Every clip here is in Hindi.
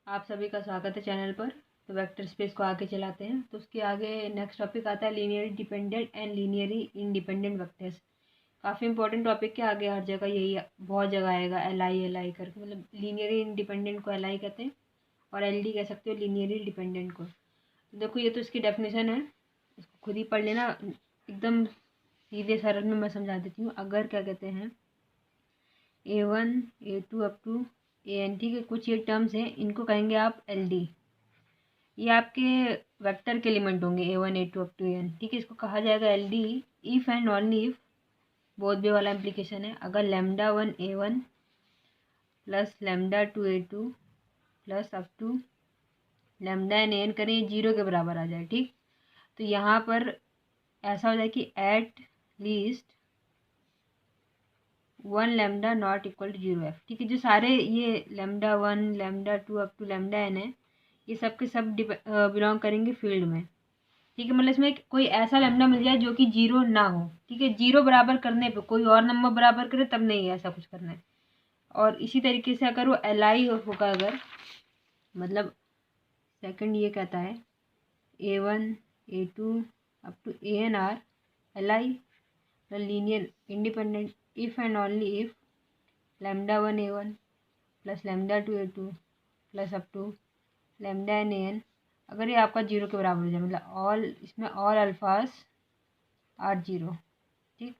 आप सभी का स्वागत है चैनल पर। तो वेक्टर स्पेस को आगे चलाते हैं। तो उसके आगे नेक्स्ट टॉपिक आता है linearly dependent and linearly independent vectors. काफ़ी इंपॉर्टेंट टॉपिक है, आगे हर जगह यही बहुत जगह आएगा एल आई करके, मतलब लीनियरली इंडिपेंडेंट को एल आई कहते हैं और एल डी कह सकते हो लीनियरली डिपेंडेंट को। तो देखो ये तो इसकी डेफिनेशन है, इसको खुद ही पढ़ लेना, एकदम सीधे सरल में मैं समझा देती हूँ। अगर क्या कहते हैं A1 A2 up to AN, ठीक है, कुछ ये टर्म्स हैं, इनको कहेंगे आप एल डी। ये आपके वेक्टर के एलिमेंट होंगे A1 A2 up to AN, ठीक है। इसको कहा जाएगा L D if and only if, both way वाला इम्प्लीकेशन है, अगर λ1 A1 plus λ2 A2 plus up to λn AN करें ये 0 के बराबर आ जाए, ठीक। तो यहाँ पर ऐसा हो जाए कि at least 1 lambda not equal to 0 एफ, ठीक है। जो सारे ये λ1 λ2 अप टू λn है, ये सब के सब बिलोंग करेंगे फील्ड में, ठीक है। मतलब इसमें कोई ऐसा लैम्डा मिल जाए जो कि 0 ना हो, ठीक है। 0 बराबर करने पे कोई और नंबर बराबर करे तब नहीं है ऐसा कुछ करना है। और इसी तरीके से अगर वो एल आई होगा, अगर मतलब सेकंड ये कहता है A1 A2 up to AN are L I linear independent if and only if λ1 A1 plus λ2 A2 plus up to λn AN, अगर ये आपका 0 के बराबर हो जाए, मतलब ऑल इसमें ऑल अल्फाज आर 0, ठीक।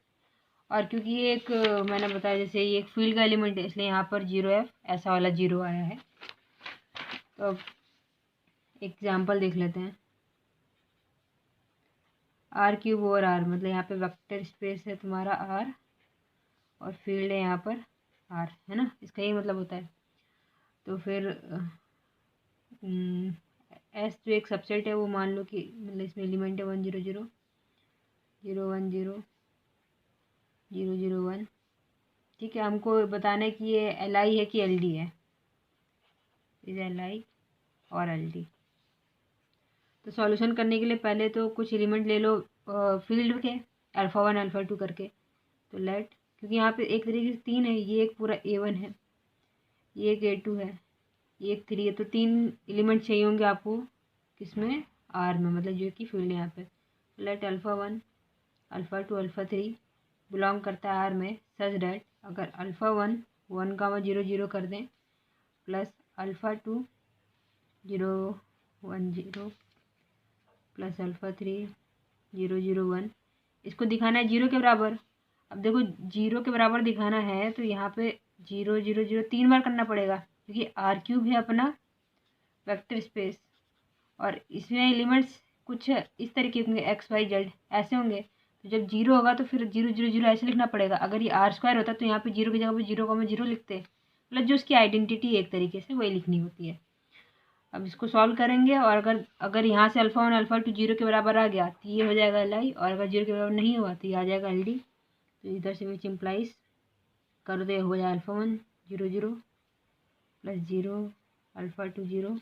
और क्योंकि ये एक मैंने बताया जैसे ये एक फील्ड का एलिमेंट है, इसलिए यहाँ पर 0 एफ ऐसा वाला 0 आया है। तो अब एग्जाम्पल देख लेते हैं। आर क्यूब ओवर आर, मतलब यहाँ पे वेक्टर स्पेस है तुम्हारा आर और फील्ड है यहाँ पर आर, है ना, इसका यही मतलब होता है। तो फिर एस जो एक सबसेट है वो मान लो कि मतलब इसमें एलिमेंट है 1 0 0 0 1 0 0 0 1, ठीक है। हमको बताना है कि ये एल आई है कि एल डी है, इज एल आई और एल डी। तो सॉल्यूशन करने के लिए पहले तो कुछ एलिमेंट ले लो फील्ड के, अल्फ़ा 1 अल्फ़ा 2 करके। तो लेट, क्योंकि यहाँ पे एक तरीके से 3 है, ये एक पूरा A1 है, ये एक A2 है, ये एक 3 है, तो 3 एलिमेंट चाहिए होंगे आपको किसमें, आर में, मतलब जो कि फील्ड है यहाँ पे। Late alpha 1 alpha 2 alpha 3 belong करता है आर में, सच डैट अगर अल्फ़ा 1 1 का 0 0 कर दें प्लस अल्फ़ा 2 0 1 0 प्लस अल्फ़ा 3 0 0 1, इसको दिखाना है 0 के बराबर। अब देखो 0 के बराबर दिखाना है तो यहाँ पे 0 0 0 3 बार करना पड़ेगा, क्योंकि आर क्यूब है अपना वेक्टर स्पेस और इसमें एलिमेंट्स कुछ इस तरीके होंगे एक्स वाई जेड ऐसे होंगे। तो जब 0 होगा तो फिर 0 0 0 ऐसे लिखना पड़ेगा। अगर ये आर स्क्वायर होता तो यहाँ पे 0 की जगह पे 0 लिखते, मतलब जो उसकी आइडेंटिटी एक तरीके से वही लिखनी होती है। अब इसको सॉल्व करेंगे और अगर अगर यहाँ से अल्फ़ा 1 अल्फ़ा 2 0 के बराबर आ गया तो ये हो जाएगा एल आई, और अगर 0 के बराबर नहीं हुआ तो ये आ जाएगा एल डी। तो इधर से विच इम्प्लाइज कर दे हो जाए alpha 1 0 0 plus 0 alpha 2 0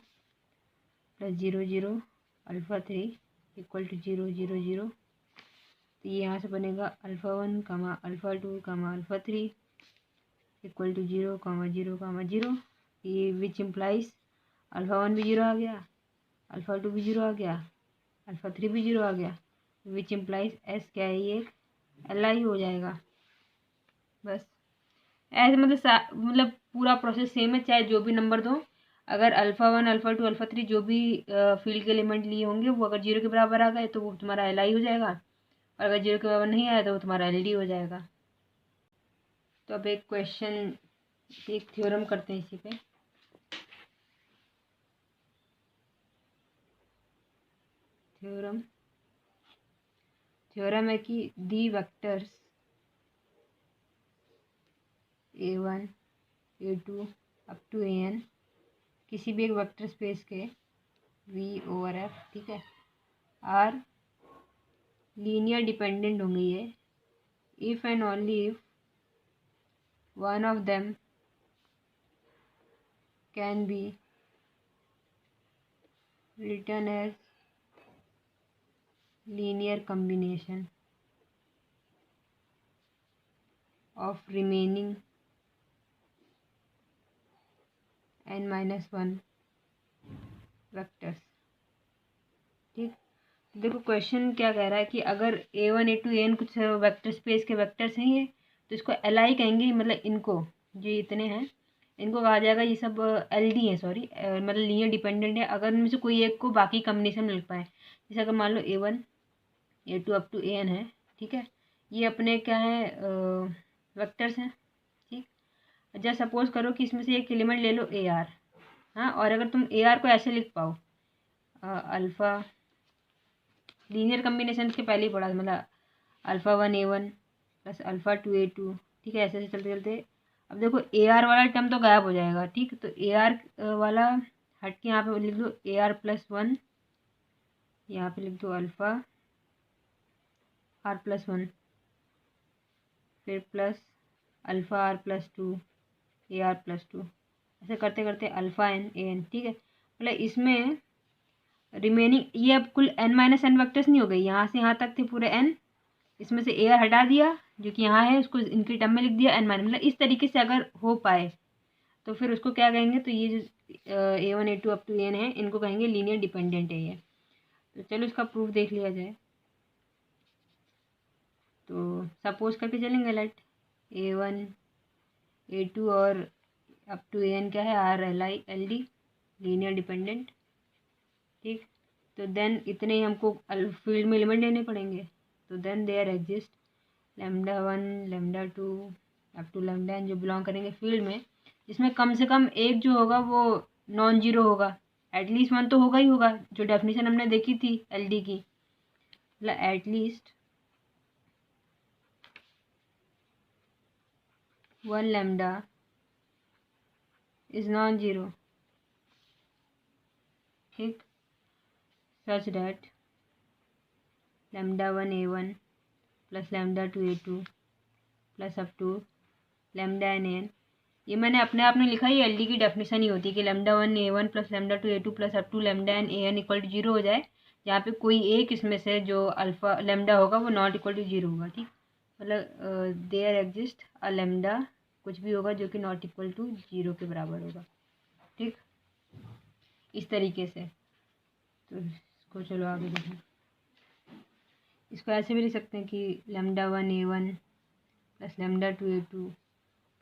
plus 0 0 alpha 3 equal to 0 0 0। तो ये यहाँ से बनेगा alpha 1 comma alpha 2 comma alpha 3 equal to 0 comma 0 comma 0। ये विच इम्प्लाइज अल्फ़ा 1 भी 0 आ गया, अल्फ़ा 2 भी 0 आ गया, अल्फ़ा 3 भी 0 आ गया, विच इम्प्लाइज एस क्या है, ये एल आई हो जाएगा। बस ऐसे मतलब पूरा प्रोसेस सेम है, चाहे जो भी नंबर दो। अगर अल्फ़ा 1 अल्फ़ा 2 अल्फ़ा 3 जो भी फील्ड के एलिमेंट लिए होंगे वो अगर 0 के बराबर आ गए तो वो तुम्हारा एल आई हो जाएगा, और अगर 0 के बराबर नहीं आया तो वो तुम्हारा एल डी हो जाएगा। तो अब एक क्वेश्चन, एक थ्योरम करते हैं इसी पे। थ्योरम है कि the vectors A1 A2 up to AN किसी भी एक वेक्टर स्पेस के V ओवर F, ठीक है, आर लीनियर डिपेंडेंट होंगे ये if and only if one of them can be written as linear combination of remaining n minus 1 vectors. ठीक, देखो क्वेश्चन क्या कह रहा है कि अगर A1 A2 AN कुछ वेक्टर स्पेस के वेक्टर्स हैं ये, तो इसको LI कहेंगे, मतलब इनको जो इतने हैं इनको कहा जाएगा ये सब LD है, सॉरी मतलब लीनियर डिपेंडेंट है अगर उनमें से कोई एक को बाकी कम्बिनेशन मिल पाए। जैसे अगर मान लो A1 A2 up to AN है, ठीक है, ये अपने क्या है वेक्टर्स हैं। ठीक, जैसे सपोज करो कि इसमें से एक एलिमेंट ले लो AR। हाँ, और अगर तुम AR को ऐसे लिख पाओ अल्फ़ा, लीनियर कम्बिनेशन के पहले ही पढ़ा, मतलब α1 A1 प्लस α2 A2। ठीक है, ऐसे ऐसे चलते चलते अब देखो AR वाला टर्म तो गायब हो जाएगा। ठीक, तो AR वाला हट के यहाँ पे लिख दो AR+1, यहाँ पे लिख दो अल्फ़ा R+1, फिर प्लस α R+2 AR+2, ऐसे करते करते αn AN। ठीक है, मतलब इसमें रिमेनिंग ये अब कुल n-n वेक्टर्स नहीं हो गई, यहाँ से यहाँ तक थे पूरे n, इसमें से AR हटा दिया जो कि यहाँ है, उसको इनके टर्म में लिख दिया n-, मतलब इस तरीके से अगर हो पाए तो फिर उसको क्या कहेंगे, तो ये जो A1 A2 up to AN है इनको कहेंगे लीनियर डिपेंडेंट है ये। तो चलो इसका प्रूफ देख लिया जाए। तो सपोज करके चलेंगे, लेट A1 A2 और अप टू AN क्या है RLI LD लीनियर डिपेंडेंट। ठीक, तो देन इतने ही हमको फील्ड में एलिमेंट लेने पड़ेंगे। तो then there exist λ1 λ2 up to λn जो बिलोंग करेंगे फील्ड में, जिसमें कम से कम एक जो होगा वो नॉन जीरो होगा, एटलीस्ट वन तो होगा ही होगा, जो डेफिनेशन हमने देखी थी LD की, मतलब एटलीस्ट 1 λ इज नॉन जीरो। ठीक, such that λ1 A1 plus λ2 A2 plus up to λn AN, ये मैंने अपने आप में लिखा ही LD की डेफिनेशन ही होती है कि λ1 A1 plus λ2 A2 plus up to λn AN equal to zero हो जाए, यहाँ पे कोई एक इसमें से जो अल्फ़ा लैम्डा होगा वो नॉट इक्वल टू जीरो होगा। ठीक, मतलब देयर एग्जिस्ट अ लैम्डा कुछ भी होगा जो कि नॉट इक्वल टू जीरो के बराबर होगा। ठीक, इस तरीके से। तो इसको चलो आगे देखें, इसको ऐसे भी लिख सकते हैं कि λ1 A1 plus λ2 A2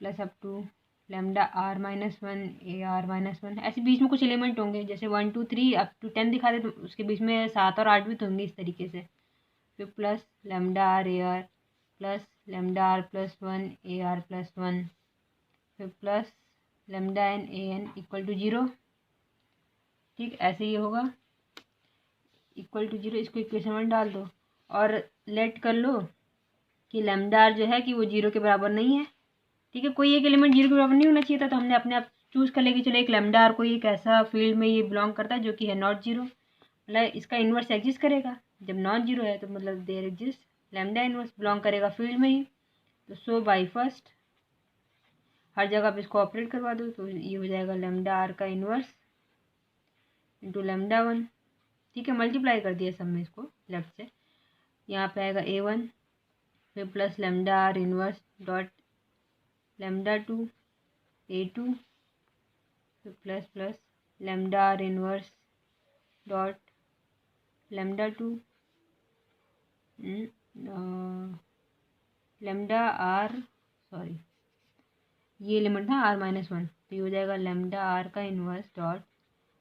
plus up to λr-1 AR-1, ऐसे बीच में कुछ एलिमेंट होंगे, जैसे 1 2 3 अप टू 10 दिखा दे तो उसके बीच में 7 और 8 भी तो होंगे इस तरीके से। फिर plus λr AR plus λr+1 AR+1, फिर plus λn AN equal to zero. ठीक, ऐसे ही होगा इक्वल टू जीरो, इसको इक्वेशन में डाल दो और लेट कर लो कि λr जो है कि वो जीरो के बराबर नहीं है। ठीक है, कोई एक एलिमेंट जीरो के बराबर नहीं होना चाहिए था, तो हमने अपने आप चूज़ कर लिया कि चलो एक λr कोई एक ऐसा फील्ड में ये बिलोंग करता है जो कि है नॉट जीरो, मतलब इसका इन्वर्स एग्जिस्ट करेगा। जब नॉट जीरो है तो मतलब देयर एग्जिस्ट λ इन्वर्स बिलोंग करेगा फील्ड में ही। तो सो बाई फर्स्ट हर जगह पे इसको ऑपरेट करवा दो, तो ये हो जाएगा λr का इन्वर्स इंटू λ1। ठीक है, मल्टीप्लाई कर दिया सब में इसको लेफ्ट से, यहाँ पे आएगा A1 फिर plus λr inverse dot λ2 A2 फिर plus plus λr inverse dot λ2 λr, sorry ये एलिमेंट था r-1, तो ये हो जाएगा λr का इन्वर्स डॉट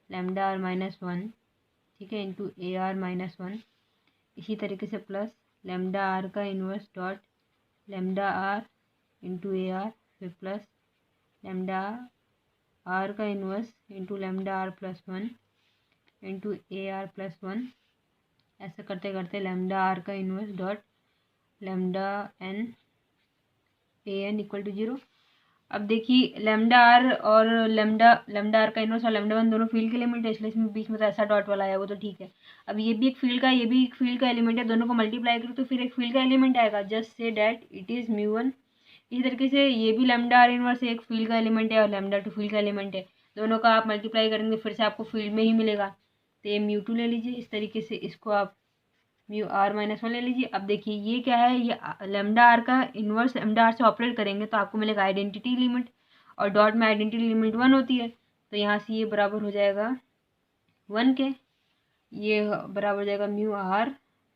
λr-1, ठीक है, इंटू AR-1। इसी तरीके से प्लस λr का inverse dot λr into AR, फिर प्लस λr का inverse into λr+1 into AR+1, ऐसा करते करते λr का inverse dot λn AN equal to zero. अब देखिए λr और λr का इन्वर्स और λ1 दोनों फील्ड के एलिमेंट है, इसलिए इसमें बीच में तो ऐसा डॉट वाला आया वो तो ठीक है। अब ये भी एक फील्ड का, ये भी एक फील्ड का एलिमेंट है, दोनों को मल्टीप्लाई करो तो फिर एक फील्ड का एलिमेंट आएगा, just say that it is μ1। इसी तरीके से ये भी λr इन्वर्स एक फील्ड का एलिमेंट है और λ2 फील्ड का एलिमेंट है, दोनों का आप मल्टीप्लाई करेंगे फिर से आपको फील्ड में ही मिलेगा, तो ये μ2 ले लीजिए। इस तरीके से इसको आप μr-1 ले लीजिए। अब देखिए ये क्या है, ये λr का इन्वर्स λr से ऑपरेट करेंगे तो आपको मिलेगा आइडेंटिटी लिमिट, और डॉट में आइडेंटिटी लिमिट 1 होती है, तो यहाँ से ये बराबर हो जाएगा 1 के, ये बराबर हो जाएगा म्यू आर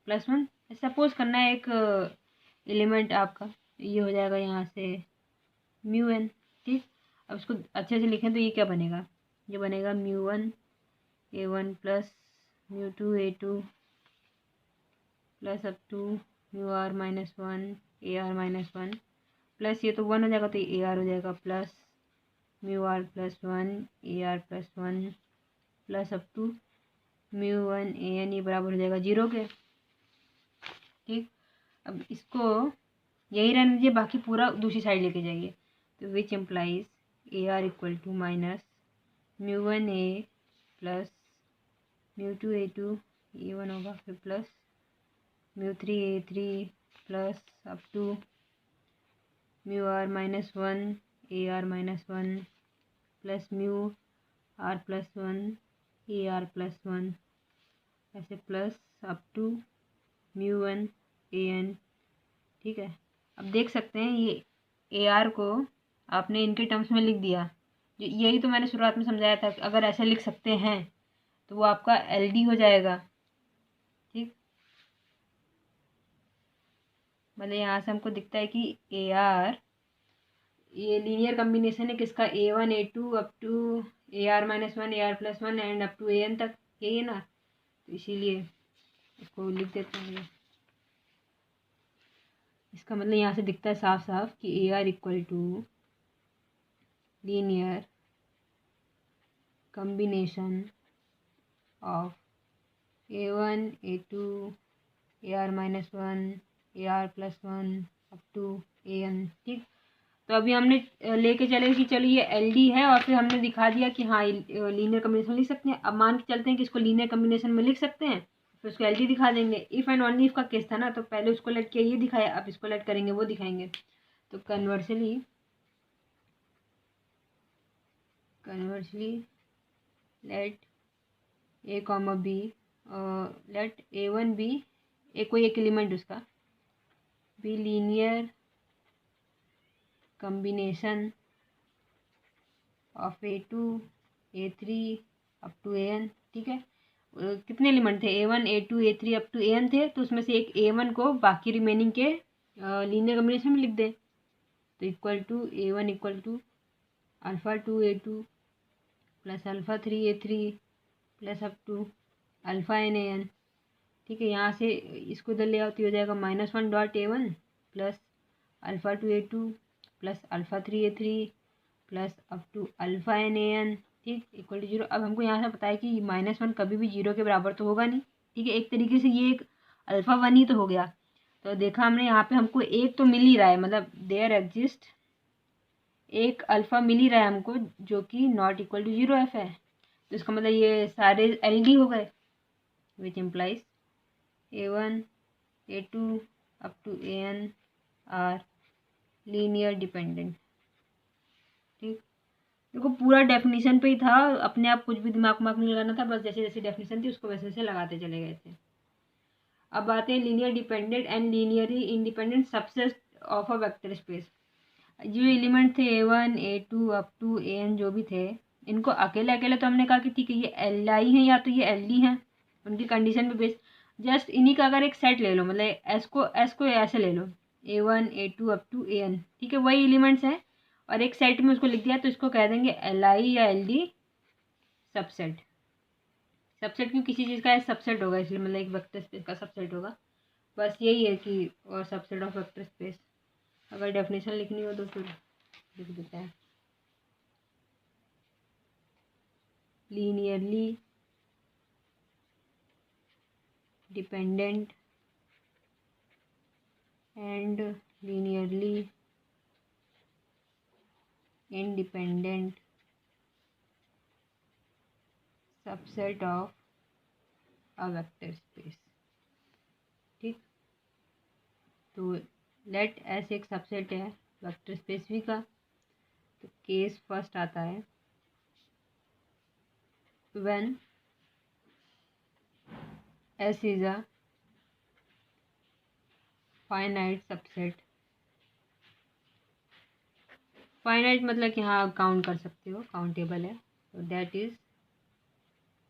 प्लस 1। सपोज करना है एक एलिमेंट आपका, ये हो जाएगा यहाँ से म्यू एन। ठीक, अब इसको अच्छे से लिखें तो ये क्या बनेगा, ये बनेगा mu 1 A1 plus mu 2 A2 plus up to mu r-1 AR-1 plus ये तो 1 हो जाएगा तो ये AR हो जाएगा plus mu r+1 AR+1 plus up to mu 1 AN, ये बराबर हो जाएगा 0 के। ठीक, अब इसको यही रहने दीजिए, बाकी पूरा दूसरी साइड लेके जाइए। तो which implies AR equal to minus mu 1A plus mu 2A2 ये 1 होगा, फिर plus mu 3A3 plus up to mu r-1 AR-1 plus mu r+1 AR+1 ऐसे plus up to mu 1 AN। ठीक है, अब देख सकते हैं ये AR को आपने इनके टर्म्स में लिख दिया। यही तो मैंने शुरुआत में समझाया था कि अगर ऐसे लिख सकते हैं तो वो आपका LD हो जाएगा। ठीक, मतलब यहाँ से हमको दिखता है कि AR ये लीनियर कम्बिनेशन है किसका, A1 A2 up to AR-1 AR+1 and up to AN तक, यही है ना। तो इसीलिए इसको लिख देते हैं। इसका मतलब यहाँ से दिखता है साफ साफ कि AR equal to linear combination of A1 A2 AR-1 AR+1 up to AN। ठीक, तो अभी हमने लेके चले कि चलो ये LD है, और फिर हमने दिखा दिया कि हाँ लीनियर कम्बिनेशन लिख सकते हैं। अब मान के चलते हैं कि इसको लीनियर कम्बिनेशन में लिख सकते हैं, फिर उसको LD दिखा देंगे। इफ़ एंड ओनली इफ का केस था ना, तो पहले उसको लेट किया ये दिखाया, अब इसको लेट करेंगे वो दिखाएंगे। तो conversely let A, B, let A1 B, कोई एक एलिमेंट उसका be linear combination of A2 A3 up to AN। ठीक है, कितने एलिमेंट थे, A1 A2 A3 up to AN थे, तो उसमें से एक A1 को बाकी रिमेनिंग के लीनियर कम्बिनेशन में लिख दे। तो equal to A1 equal to α2A2 plus α3A3 plus up to αnAn। ठीक है, यहाँ से इसको इधर ले आओ तो हो जाएगा -1 plus α2A2 plus α3A3 plus up to αnAn। ठीक, इक्वल टू 0। अब हमको यहाँ से पता है कि -1 कभी भी 0 के बराबर तो होगा नहीं। ठीक है, एक तरीके से ये एक α1 ही तो हो गया। तो देखा हमने यहाँ पे हमको एक तो मिल ही रहा है, मतलब देयर एग्जिस्ट एक अल्फ़ा मिल ही रहा है हमको, जो कि नॉट इक्वल टू 0 f है। तो इसका मतलब ये सारे LD हो गए, which implies A1 A2 up to AN are linear dependent. ठीक, देखो पूरा डेफिनेशन पे ही था, अपने आप कुछ भी दिमाग नहीं लगाना था, बस जैसे जैसे डेफिनेशन थी उसको वैसे वैसे लगाते चले गए थे। अब आते हैं linear dependent and linearly independent subset of a vector space. जो एलिमेंट थे A1 A2 up to AN जो भी थे, इनको अकेले अकेले तो हमने कहा कि ठीक है ये LI है या तो ये LD हैं, उनकी कंडीशन पे बेस। जस्ट इन्हीं का अगर एक सेट ले लो, मतलब S को ऐसे ले लो A1 A2 up to AN। ठीक है, वही एलिमेंट्स हैं और एक सेट में उसको लिख दिया, तो इसको कह देंगे LI या LD सबसेट। सबसेट क्यों, किसी चीज़ का सबसेट होगा इसलिए, मतलब एक वेक्टर स्पेस का सबसेट होगा, बस यही है कि, और सबसेट ऑफ वेक्टर स्पेस। अगर डेफिनेशन लिखनी हो तो फिर लिख देता है, linearly dependent and linearly independent subset of a vector space. ठीक, तो लेट ऐसे एक सबसेट है वेक्टर स्पेस भी का। तो केस फर्स्ट आता है when S is a finite subset. Finite मतलब कि हाँ काउंट कर सकते हो, काउंटेबल है। तो दैट इज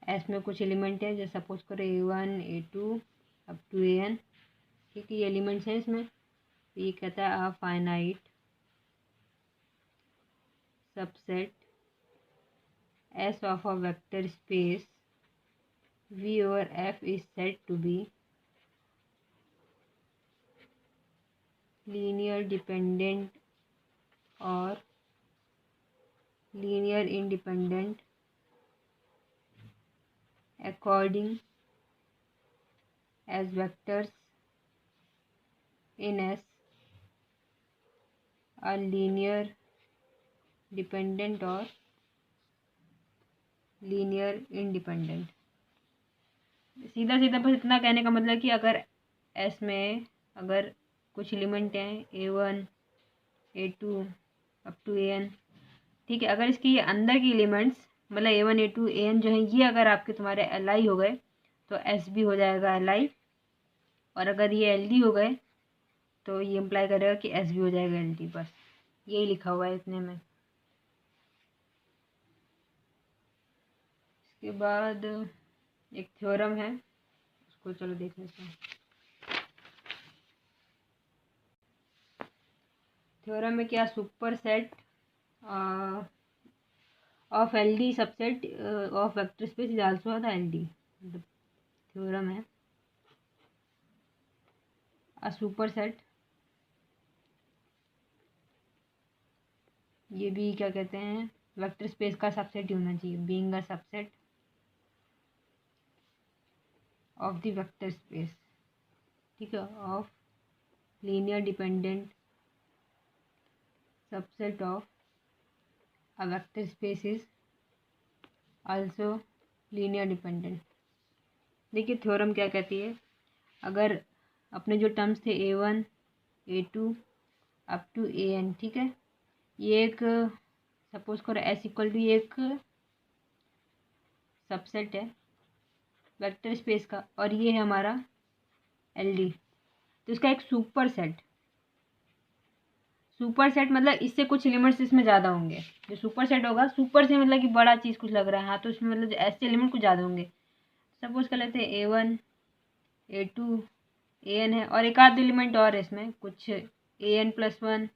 एस में कुछ एलिमेंट है, जैसे सपोज करो A1 A2 up to AN, ठीक है, ये एलिमेंट्स हैं इसमें। ये कहता है a finite subset S of a vector space V over F is said to be linear dependent or linear independent according as vectors in S are linear dependent or linear independent। सीधा सीधा बस इतना कहने का मतलब कि अगर एस में अगर कुछ एलिमेंट हैं A1 A2 up to AN, ठीक है, अगर इसकी अंदर की एलिमेंट्स मतलब A1 A2 AN जो हैं ये अगर आपके तुम्हारे LI हो गए तो S भी हो जाएगा LI, और अगर ये LD हो गए तो ये इम्प्लाई करेगा कि S भी हो जाएगा LD। बस यही लिखा हुआ है इतने में। इसके बाद एक थ्योरम है, उसको चलो देख लेते हैं। थ्योरम में क्या, super set of LD subset of vector space is also the LD। Theorem है अ सुपर सेट, ये भी क्या कहते हैं वेक्टर स्पेस का सबसेट ही होना चाहिए, being a subset of the vector space, ठीक है, of linear dependent subset of a vector space is also linear dependent. देखिए थ्योरम क्या कहती है, अगर अपने जो टर्म्स थे A1 A2 up to AN, ठीक है, ये एक सपोज करो S इक्वल टू एक सबसेट है वेक्टर स्पेस का, और ये है हमारा LD, तो इसका एक सुपर सेट मतलब इससे कुछ एलिमेंट्स इसमें ज़्यादा होंगे। जो सुपर सेट होगा, सुपर से मतलब कि बड़ा चीज़ कुछ लग रहा है, हाँ, तो इसमें मतलब ऐसे एलिमेंट कुछ ज़्यादा होंगे। सपोज कर लेते हैं A1 A2 AN है, और एक आध एलिमेंट और है इसमें, कुछ AN+1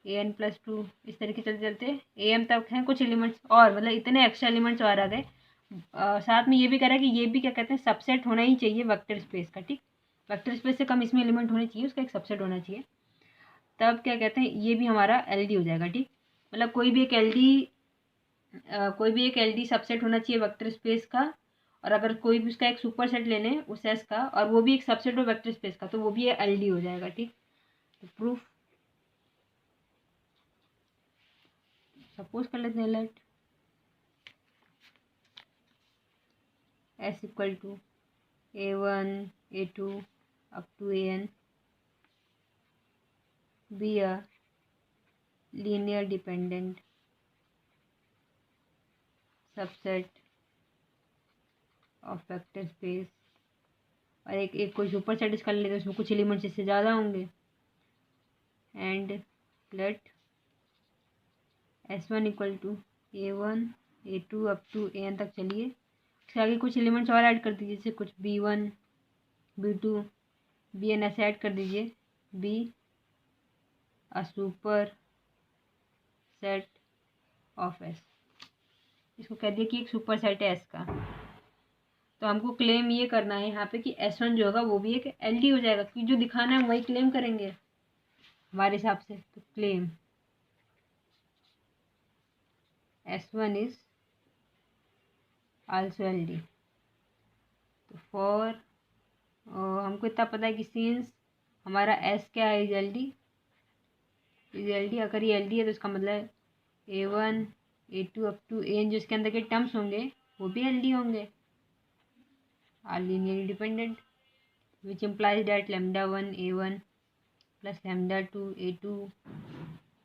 AN+2 इस तरीके चलते चलते AM तक हैं कुछ एलिमेंट्स, और मतलब इतने एक्स्ट्रा एलिमेंट्स और आ गए। साथ में ये भी कह रहा है कि ये भी क्या कहते हैं सबसेट होना ही चाहिए वेक्टर स्पेस का, ठीक, वेक्टर स्पेस से कम इसमें एलिमेंट होने चाहिए, उसका एक सबसेट होना चाहिए, तब क्या कहते हैं ये भी हमारा LD हो जाएगा, ठीक। मतलब कोई भी एक LD सबसेट होना चाहिए वेक्टर स्पेस का, और अगर कोई भी उसका एक सुपर सेट ले लें उस S का, और वो भी एक सबसेट हो वेक्टर स्पेस का, तो वो भी LD हो जाएगा, ठीक। तो प्रूफ सपोज कर लेते हैं, let S equal to A1 A2 up to AN be a linear dependent subset of vector space, और एक कोई सुपर सेट इसका ले लेते हैं, उसमें कुछ एलिमेंट्स इससे ज़्यादा होंगे, and let S1 equal to A1 A2 up to AN तक चलिए, उसके आगे कुछ एलिमेंट्स और ऐड कर दीजिए, जैसे कुछ B1 B2 BN ऐसे ऐड कर दीजिए, be a super set of S, इसको कह दिया कि एक सुपर सेट है S का। तो हमको क्लेम ये करना है यहाँ पे कि S1 जो होगा वो भी एक LD हो जाएगा, क्योंकि जो दिखाना है वही क्लेम करेंगे हमारे हिसाब से। तो claim S1 is also LD। तो फॉर हमको इतना पता है कि सिंस हमारा S क्या है, इज LD, अगर ये LD है तो इसका मतलब A1 A2 up to AN जो इसके अंदर के टर्म्स होंगे वो भी LD होंगे, are linearly dependent, which implies that λ1 A1 plus λ2 A2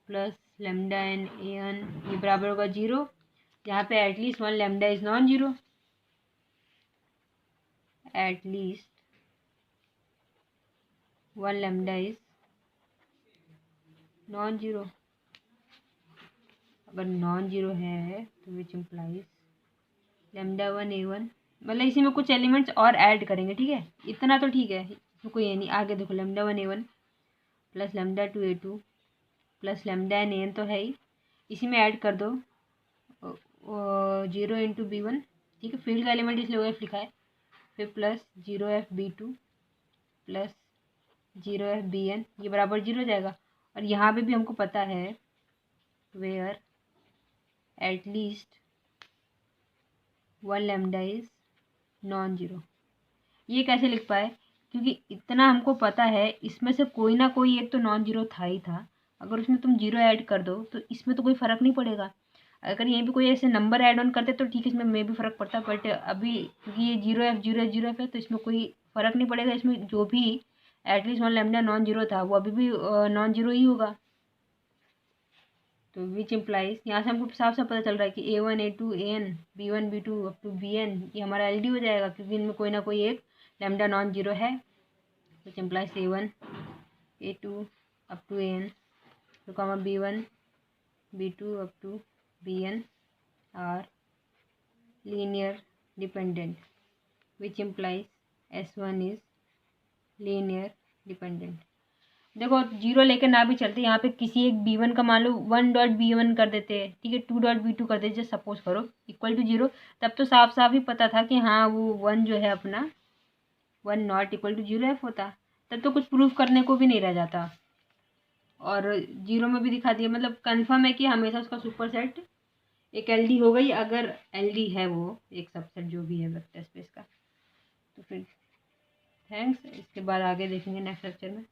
plus λn AN ये बराबर होगा 0, जहाँ पे at least 1 lambda is non zero, at least 1 lambda is non zero. अगर नॉन जीरो है तो which implies lambda one A1, मतलब इसी में कुछ एलिमेंट्स और ऐड करेंगे, ठीक है। इतना तो ठीक है, इसमें कोई ये नहीं। आगे देखो, lambda one A1 plus lambda two A2 plus lambda n तो है ही, इसी में ऐड कर दो 0 इंटू B1, ठीक है। फील्ड का एलिमेंट इसलिए OF लिखा है। फिर प्लस 0FB2 प्लस 0FBN, ये बराबर 0 हो जाएगा। और यहाँ पे भी हमको पता है where at least one lambda is non zero. ये कैसे लिख पाए, क्योंकि इतना हमको पता है इसमें से कोई ना कोई एक तो नॉन जीरो था ही था। अगर उसमें तुम जीरो ऐड कर दो तो इसमें तो कोई फ़र्क नहीं पड़ेगा। अगर यहीं पे कोई ऐसे नंबर ऐड ऑन करते तो ठीक है, इसमें भी फ़र्क पड़ता, बट अभी क्योंकि ये 0F है तो इसमें कोई फ़र्क नहीं पड़ेगा। इसमें जो भी at least one lambda non zero था वो अभी भी नॉन जीरो ही होगा। तो विच इम्प्लाइज, यहाँ से हमको साफ साफ पता चल रहा है कि A1 A2 AN B1 B2 up to BN ये हमारा LD हो जाएगा, क्योंकि इनमें कोई ना कोई एक लेमडा नॉन जीरो है। Which implies A1 A2 up to AN तो comma B1 B2 up to BN are linear dependent, which implies S1 is linear dependent. देखो जीरो लेकर ना भी चलते, यहाँ पे किसी एक B1 का मान लो 1.B1 कर देते हैं, ठीक है, 2.B2 कर देते, जस्ट सपोज करो इक्वल टू जीरो, तब तो साफ साफ ही पता था कि हाँ वो वन जो है अपना one not equal to zero एफ होता। तब तो कुछ प्रूफ करने को भी नहीं रह जाता, और जीरो में भी दिखा दिया, मतलब कन्फर्म है कि हमेशा उसका सुपर सेट एक LD होगा ही, अगर LD है वो एक सबसेट जो भी है वेक्टर स्पेस का। तो फिर थैंक्स, इसके बाद आगे देखेंगे नेक्स्ट लेक्चर में।